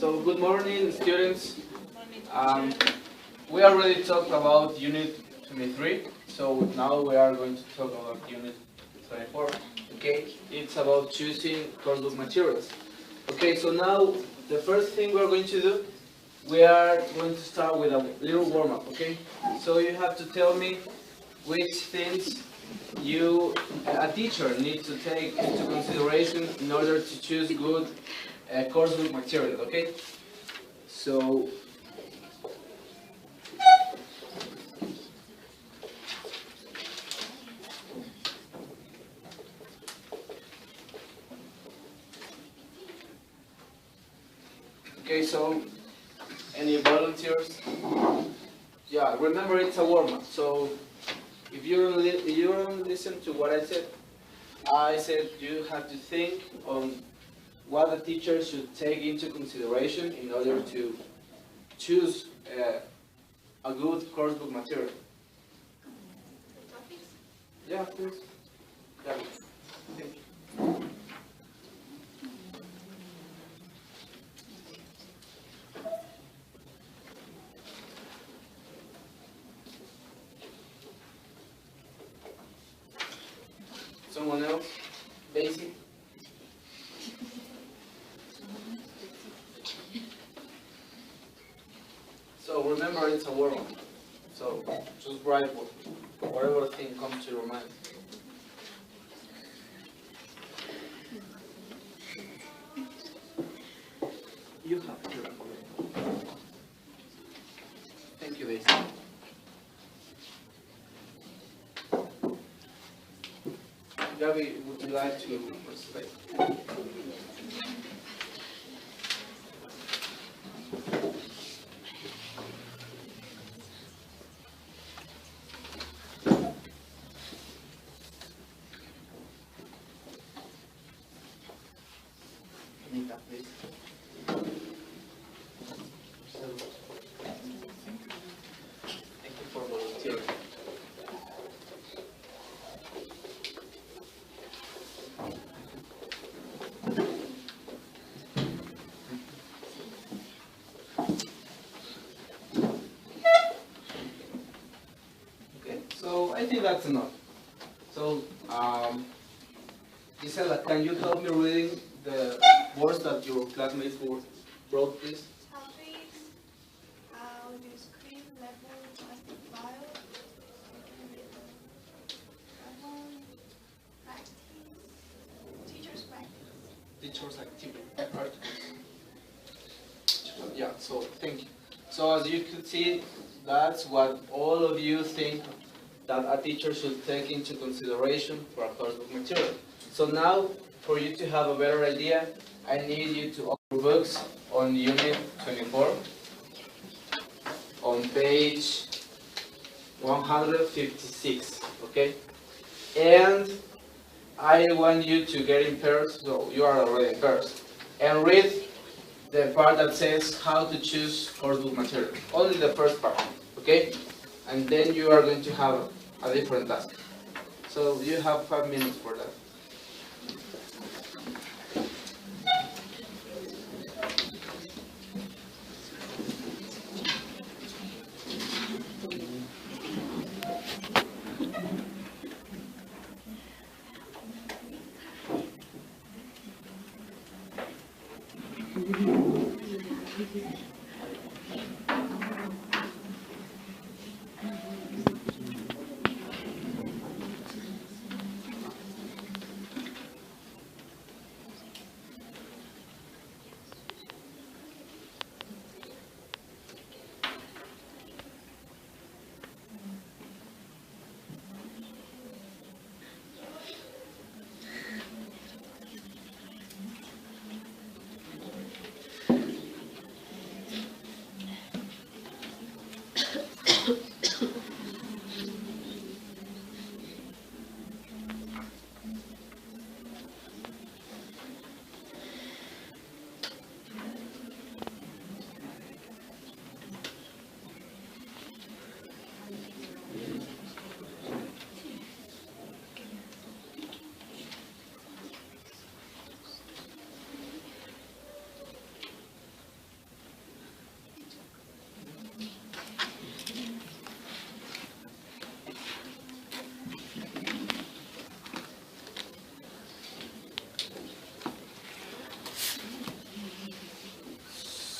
So good morning, students. We already talked about Unit 23, so now we are going to talk about Unit 24. Okay, it's about choosing coursebook materials. Okay, so now the first thing we're going to do, we are going to start with a little warm-up. Okay, so you have to tell me which things a teacher needs to take into consideration in order to choose good coursebook material. Okay, so any volunteers? Yeah, remember it's a warm-up. So if you don't listen to what I said you have to think on what the teacher should take into consideration in order to choose a good coursebook material. Yeah, please. Yeah. Thank you. Someone else? Daisy? So remember it's a warm-up. So just write whatever thing comes to your mind. You have to. Thank you, Daisy. Gabby, would you like to participate? Anita, please. Thank you for volunteering. Okay, so I think that's enough. So, Gisela, can you help me reading the words that your classmates wrote, please? Topics, how the screen level plastic file, practice, teacher's practice. Teacher's activity, articles. Yeah, so thank you. So as you could see, that's what all of you think that a teacher should take into consideration for a coursebook material. So now, for you to have a better idea, I need you to open your books on Unit 24, on page 156, okay? And I want you to get in pairs, so you are already in pairs, and read the part that says how to choose coursebook material. Only the first part, okay? And then you are going to have a different task. So you have 5 minutes for that.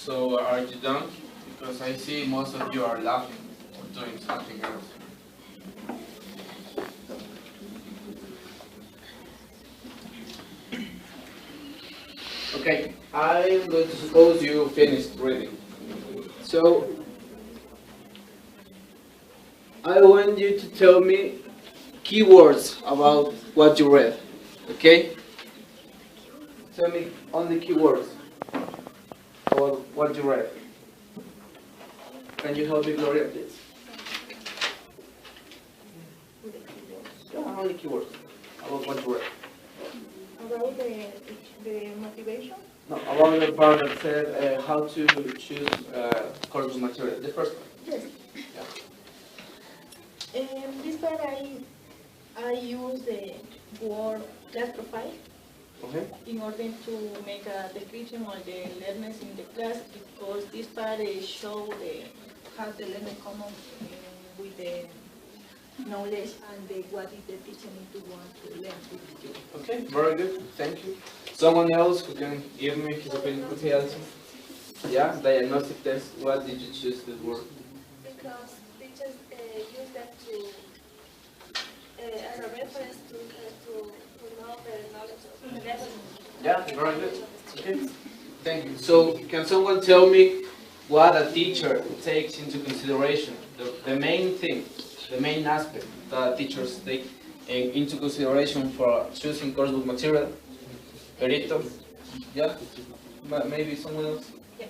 So are you done? Because I see most of you are laughing or doing something else. Okay, I'm going to suppose you finished reading. So I want you to tell me keywords about what you read. Okay? Tell me only keywords about what you read. Can you help me, Gloria, please? Yeah, only keywords about what you read. About the motivation? No, about the part that said how to choose course material. The first one. Yes. Yeah. This part I use the word class profile Okay. in order to make a description of the learners in the class, because this part show how the learner come up with the knowledge and what is the teacher need to want to learn with the student. Okay, very good. Thank you. Someone else who can give me his opinion? Okay, Alison. Yeah, diagnostic test. What did you choose this word? Because teachers use that to as a reference to know the knowledge of the level. Yeah, very good. Okay, thank you. So, can someone tell me what a teacher takes into consideration? The main thing, the main aspect that teachers take into consideration for choosing coursebook material? Perito? Yeah? Maybe someone else? Yeah.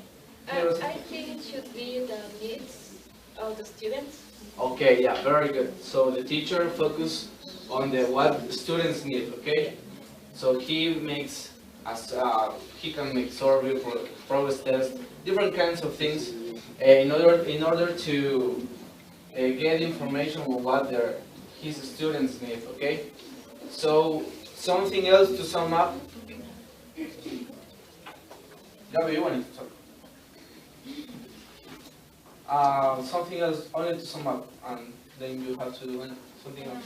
Yes. I think it should be the needs of the students. Okay, yeah, very good. So the teacher focus on what the students need, okay? So he makes he can make survey, progress test, different kinds of things in order to get information on what his students need, okay? So something else to sum up. Yeah, you wanted to talk. Something else, only to sum up, and then you have to do something else.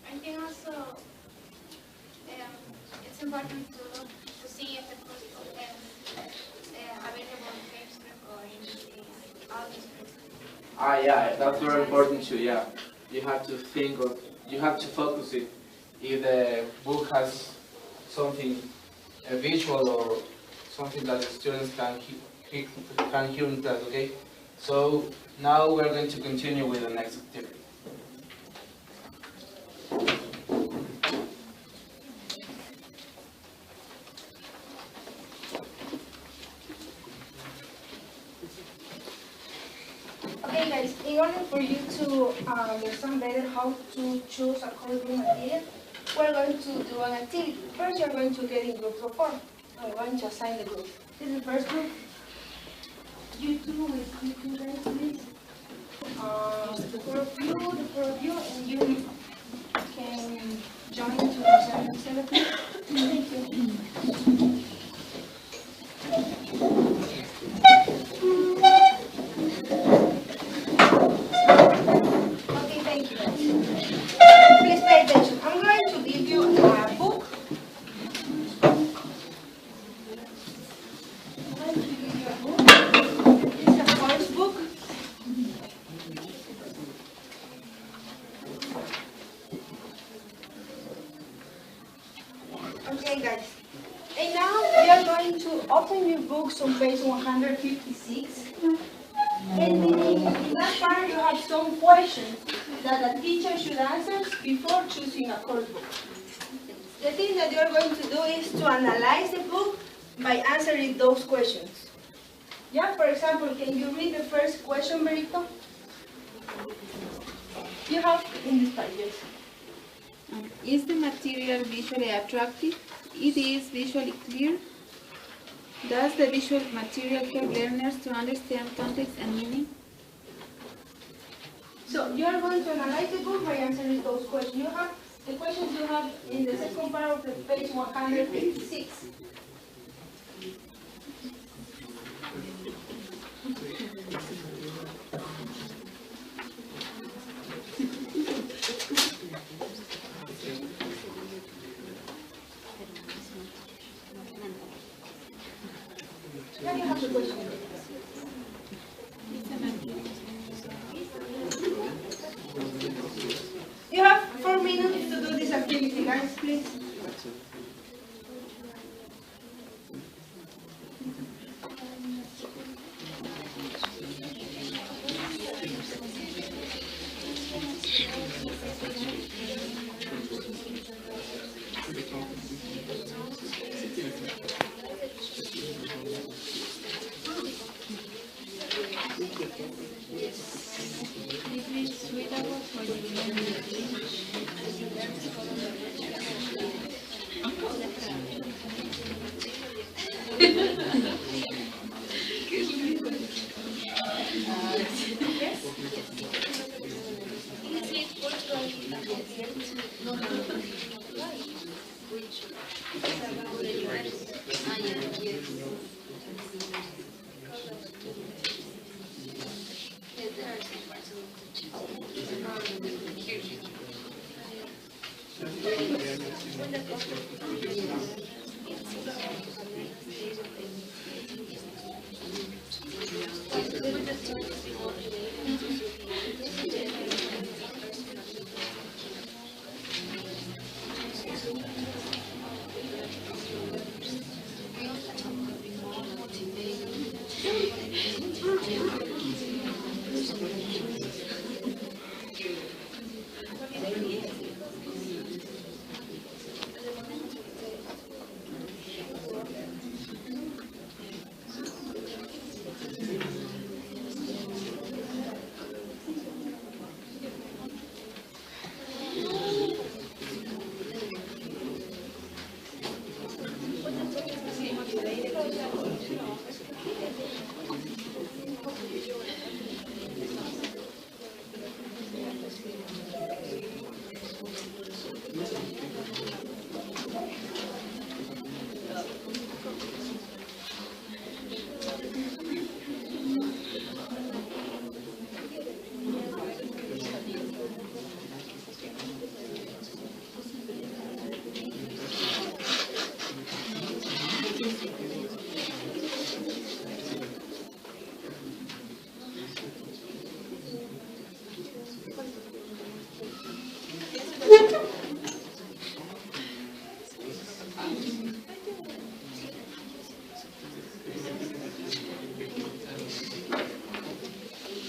I think also it's important to see if the course is available in Facebook or in all these places. Yeah, that's very important too. Yeah, you have to you have to focus it. If the book has something visual or something that the students can hear in class. Okay, so now we're going to continue with the next activity. Okay guys, in order for you to understand better how to choose a coursebook material, we're going to do an activity. First, you're going to get in groups of four. I'm going to assign the group. This is the first group. You two will come to guys, please. The four of you, and you can join to the assembly. Thank you. Okay, thank you. Please pay attention. I'm going to give you a book. I'm going to give you a book. This is a course book. Okay, guys. And now we are going to open your books on page 156. And in that part, you have some questions that a teacher should answer before choosing a course book. The thing that you are going to do is to analyze the book by answering those questions. Yeah, for example, can you read the first question, Berito? You have in this part, yes. Is the material visually attractive? It is visually clear? Does the visual material help learners to understand context and meaning? So you are going to analyze the book by answering those questions. You have the questions you have in the second part of the page 156. ask the question. You have 4 minutes to do this activity, guys, please.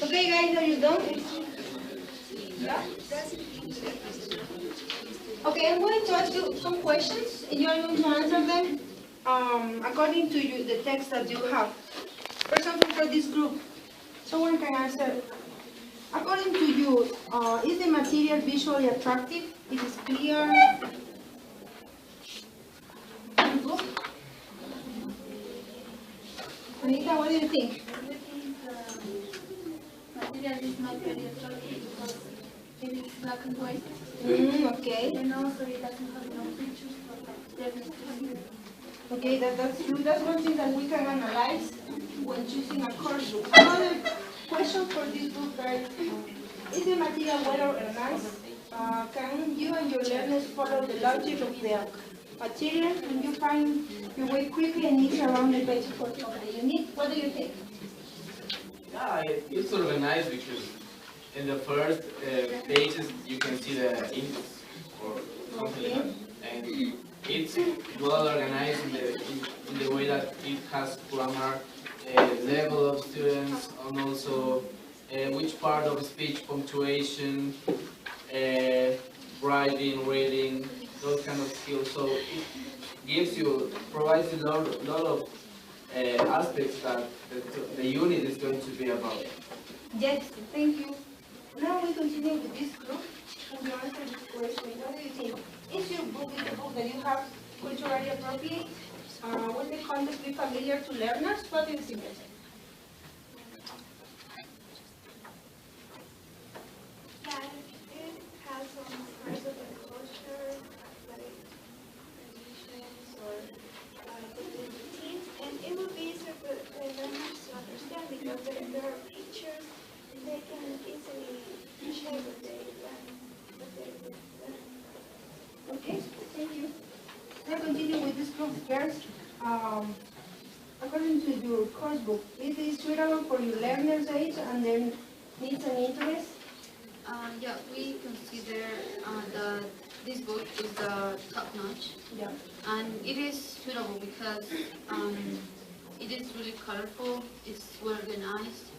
Okay, guys, are you done? Yeah? Okay, I'm going to ask you some questions, and you are going to answer them according to the text that you have. For example, for this group, someone can answer, according to you, is the material visually attractive? It is clear? Good. Anita, what do you think? Material is not very attractive because it is black and white. Okay. And also it doesn't have no pictures for the learners to see. Okay, that's true. That's one thing that we can analyze when choosing a course book. Another question for this book, guys. Is the material well organized? Can you and your learners follow the logic of the material? Can you find your way quickly and easy around the basic of the unit? What do you think? Yeah, it's organized because in the first pages you can see the index or something like that. And it's well organized in the way that it has grammar, level of students, and also which part of speech, punctuation, writing, reading, those kind of skills. So it provides you a lot of aspects that the unit is going to be about. Yes, thank you. Now we continue with this group. And you answer this question. What do you think? Is your book the book that you have culturally appropriate? Will the content be familiar to learners? What do you think? Yeah, it has some parts of the culture, like traditions or different routines, and it will be easier for the learners to understand because there are pictures and they can easily share what they learn. Okay, thank you. Now continue with this group first. according to your course book, it is suitable for your learners' age and their needs and interests? Yeah, we consider that this book is the top notch, Yeah. and it is suitable because it is really colorful, it's well organized,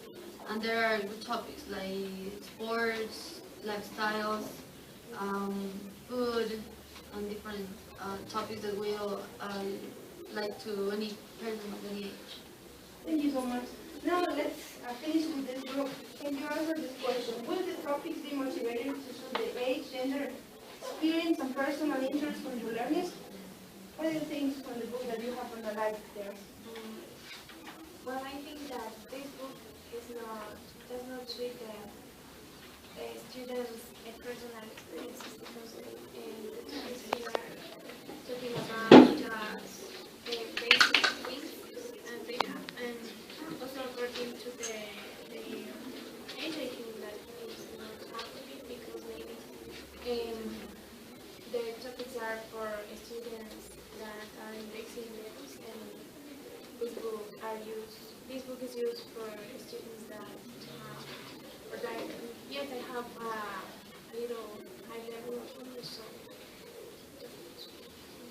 and there are good topics like sports, lifestyles, food, and different topics that will like to any person of any age. Thank you so much. Now let's finish with this group. Can you answer this question? Will the topics be motivated to suit the age, gender, experience, and personal interest from your learners? What do you think from the book that you have analyzed there? Well, I think that this book does not treat the students' personal experiences because the topics we are talking about just the basic things and they have, and also according to the age, I think that is not accurate because maybe the topics are for students that are in basic levels, and this book is used for students that have, or that, yes, they have a little high level of English, so.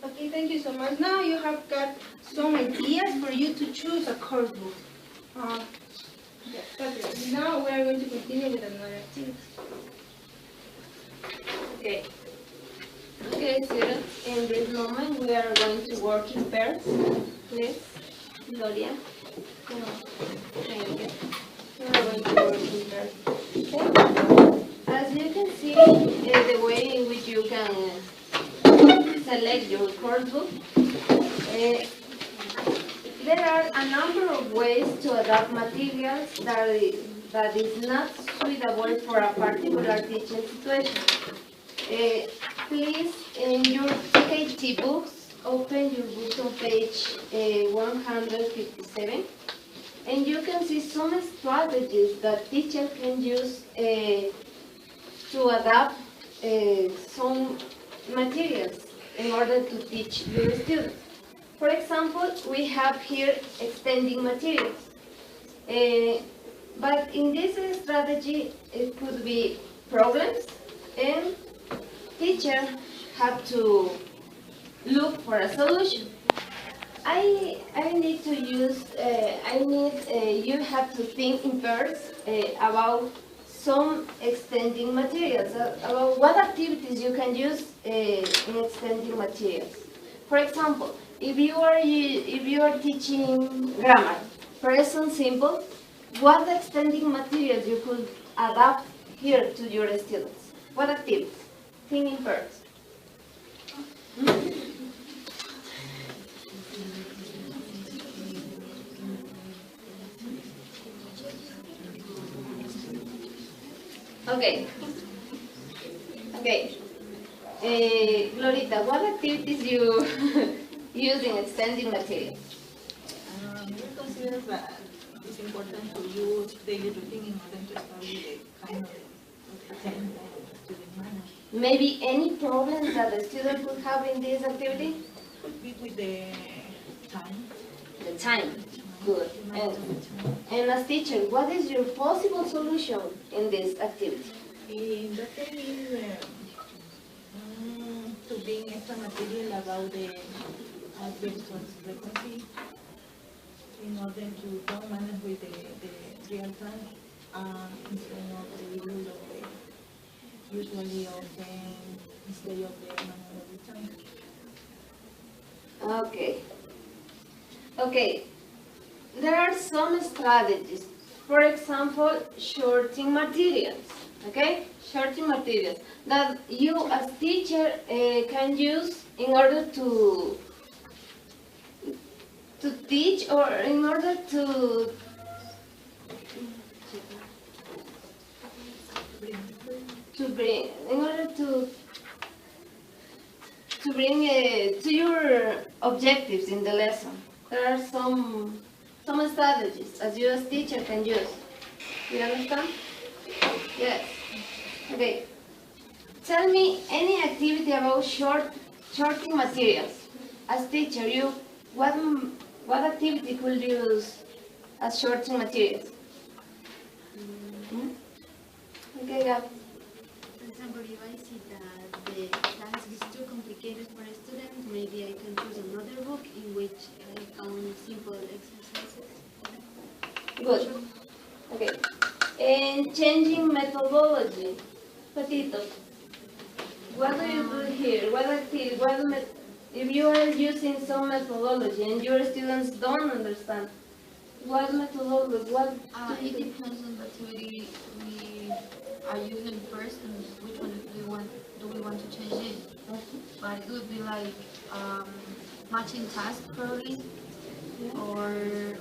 Okay, thank you so much. Now you have got some ideas for you to choose a course book. Yes, that's it. Now we are going to continue with another activity. Okay. Okay, students, in this moment we are going to work in pairs. Please, Gloria. Come on. Okay. We are going to work in pairs. Okay. As you can see, the way in which you can select your course book, there are a number of ways to adapt materials that is not suitable for a particular teaching situation. Please, in your TKT books, open your book on page 157, and you can see some strategies that teachers can use to adapt some materials in order to teach your students. For example, we have here extending materials. But in this strategy, it could be problems, and teacher have to look for a solution. I need to use, you have to think in pairs about some extending materials, about what activities you can use in extending materials. For example, if you are teaching grammar, present simple, what extending materials you could adapt here to your students? What activities? Think in pairs. Okay. Glorita, what activities you use in extending materials? We consider that it's important to use daily routine in order to study the kind of attend student manner. Maybe any problems that the student could have in this activity? Could be with the time. The time. Good. And as teacher, what is your possible solution in this activity? In that case, to bring extra material about the adverse frequency in order to don't manage with the real time instead of the rule of the usually of the instead of the manual of the time. Okay. Okay. There are some strategies. For example, shorting materials. Okay? Shorting materials that you as teacher can use in order to teach or in order to bring in order to bring to your objectives in the lesson. There are some strategies as you as teacher can use. You understand? Yes. Okay. Tell me any activity about shorting materials. As teacher, what activity could you use as shortening materials? Okay, Gab. For example, if I see that the task is too complicated for a student, maybe I can choose another book in which I found simple exercises. Good. Okay. And changing methodology. Patito, what do you do here? What activity? If you are using some methodology and your students don't understand, what methodology? It depends on the activity we are using first and which one do we want to change in. But it would be like matching tasks probably, or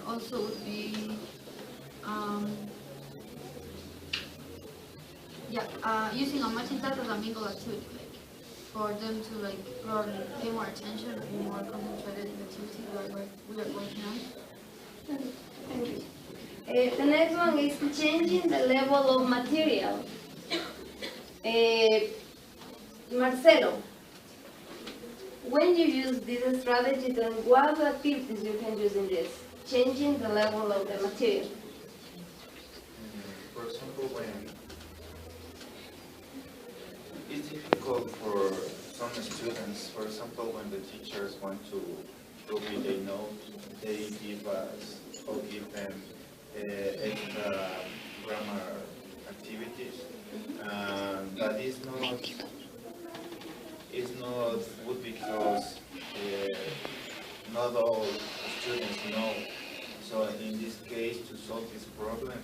also would be using a matching task as a mingle activity, like for them to like probably pay more attention and be more concentrated in the activity we are working on. Thank you. The next one is changing the level of material. Marcelo, when you use this strategy, then what activities you can use in this? Changing the level of the material. For example, when it's difficult for some students, for example, when the teachers want to read a note, they give us or give them extra grammar activities. That is not good because not all students know. So in this case, to solve this problem,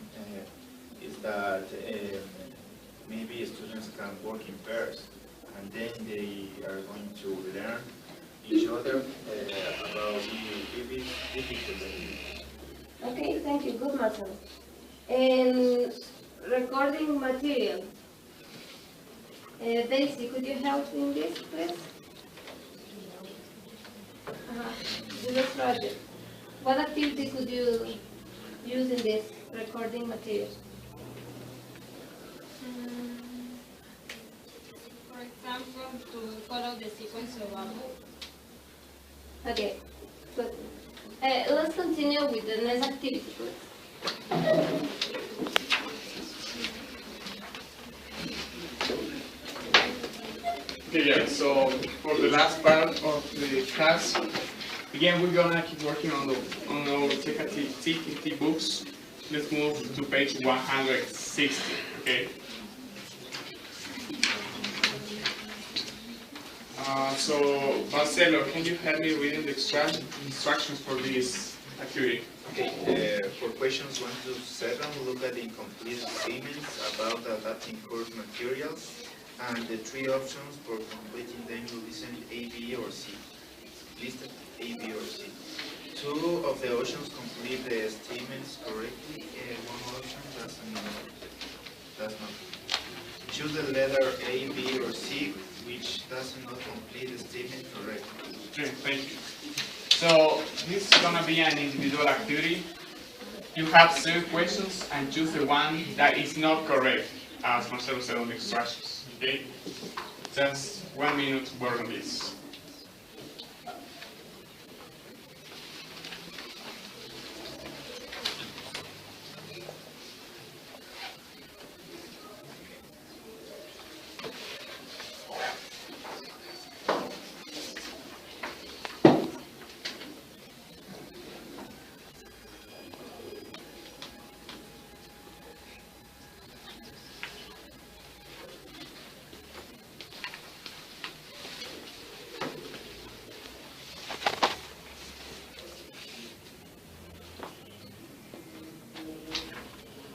is that maybe students can work in pairs, and then they are going to learn each other about if it's difficult. Okay, thank you. Good, Marcelo. And recording material. Daisy, could you help in this, please? This project. What activity could you use in this recording material? For example, to follow the sequence of a book. Okay, good. Let's continue with the next activity, please. Okay, yeah, so for the last part of the class, again, we're gonna keep working on our TKT books. Let's move to page 160, okay? So, Marcelo, can you help me reading the instructions for this activity? Okay, for questions 1 to 7, look at the incomplete statements about adapting course materials, and the 3 options for completing them will listen A, B, or C. Listed A, B, or C. 2 of the options complete the statements correctly, and 1 option does not. Choose the letter A, B, or C, which does not complete the statement correctly. Okay, thank you. So, this is gonna be an individual activity. You have 7 questions and choose the one that is not correct, as Marcelo said on the instructions, okay? Just 1 minute to work on this.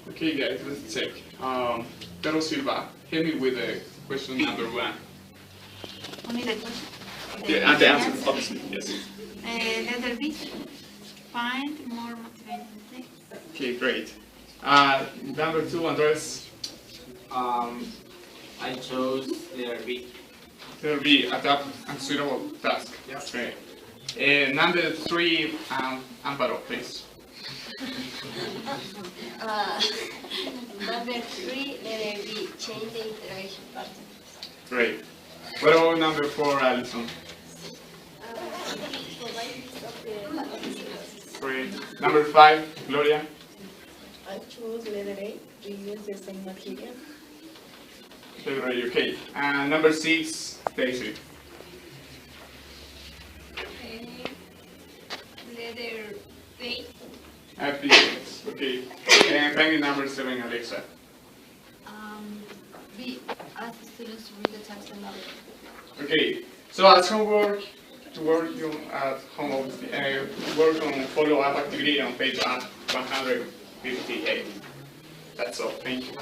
Okay guys, let's check. Pedro Silva, help me with the question number 1. Only the question? Yeah, and the answer, obviously, yes. Letter B, find more motivating text. Okay, great. Number 2, Andres. I chose letter B. Letter B, adapt and suitable task. Yeah. Okay. Number 3, Amparo, please. Number 3, letter B, change the interaction pattern. Great. What about number 4, Alison? Provide list of the sequences. Great. Number 5, Gloria. I chose letter A, reuse the same material. Letter A, okay. And number 6, Daisy. Letter A. Applications, okay. And finally number 7, Alexa. B. Ask the students to read the text aloud. Okay, so as homework, to work you at home, work on follow-up activity on page 158. That's all, thank you.